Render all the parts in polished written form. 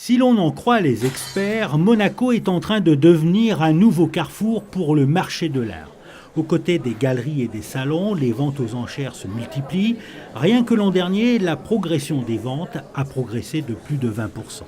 Si l'on en croit les experts, Monaco est en train de devenir un nouveau carrefour pour le marché de l'art. Aux côtés des galeries et des salons, les ventes aux enchères se multiplient. Rien que l'an dernier, la progression des ventes a progressé de plus de 20%.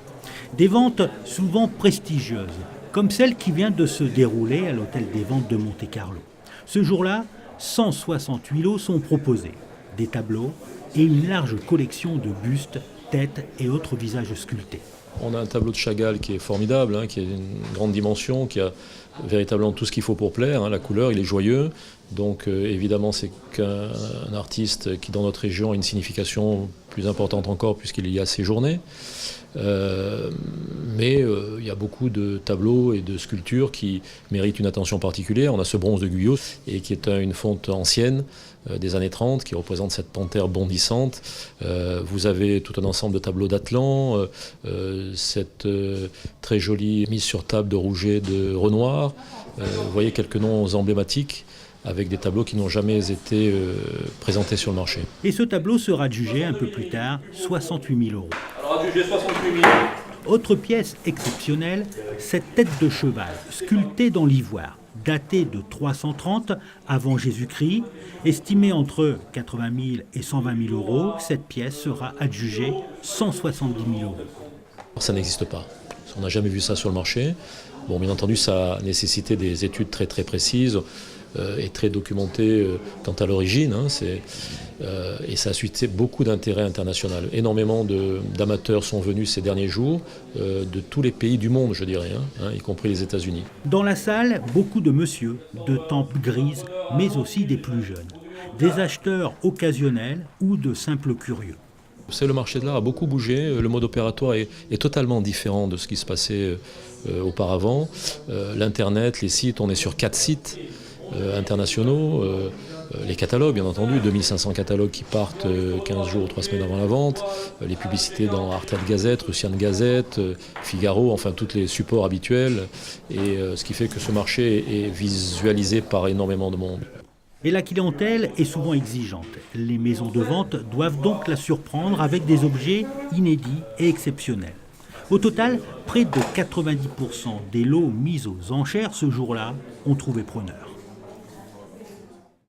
Des ventes souvent prestigieuses, comme celle qui vient de se dérouler à l'hôtel des ventes de Monte-Carlo. Ce jour-là, 168 lots sont proposés, des tableaux et une large collection de bustes, têtes et autres visages sculptés. On a un tableau de Chagall qui est formidable, qui a une grande dimension, qui a véritablement tout ce qu'il faut pour plaire. La couleur, il est joyeux. Donc évidemment, c'est qu'un artiste qui, dans notre région, a une signification plus importante encore puisqu'il y a séjourné. Mais il y a beaucoup de tableaux et de sculptures qui méritent une attention particulière. On a ce bronze de Guyot, et qui est une fonte ancienne des années 30, qui représente cette panthère bondissante. Vous avez tout un ensemble de tableaux d'Atlan, cette très jolie mise sur table de Rouget de Renoir. Vous voyez quelques noms emblématiques, avec des tableaux qui n'ont jamais été présentés sur le marché. Et ce tableau sera adjugé un peu plus tard 68 000 €. Alors adjugé 68 000 €. Autre pièce exceptionnelle, cette tête de cheval sculptée dans l'ivoire, datée de 330 avant Jésus-Christ, estimée entre 80 000 et 120 000 €, cette pièce sera adjugée 170 000 €. Ça n'existe pas. On n'a jamais vu ça sur le marché. Bon, bien entendu, ça a nécessité des études très très précises et très documentées quant à l'origine. Et ça a suscité beaucoup d'intérêt international. Énormément d'amateurs sont venus ces derniers jours, de tous les pays du monde, je dirais, y compris les États-Unis. Dans la salle, beaucoup de messieurs, de tempes grises, mais aussi des plus jeunes. Des acheteurs occasionnels ou de simples curieux. Le marché de l'art a beaucoup bougé, le mode opératoire est totalement différent de ce qui se passait auparavant. L'Internet, les sites, on est sur 4 sites internationaux, les catalogues bien entendu, 2500 catalogues qui partent 15 jours ou 3 semaines avant la vente, les publicités dans Artel Gazette, Russian Gazette, Figaro, enfin tous les supports habituels, et ce qui fait que ce marché est visualisé par énormément de monde. Et la clientèle est souvent exigeante. Les maisons de vente doivent donc la surprendre avec des objets inédits et exceptionnels. Au total, près de 90% des lots mis aux enchères ce jour-là ont trouvé preneur.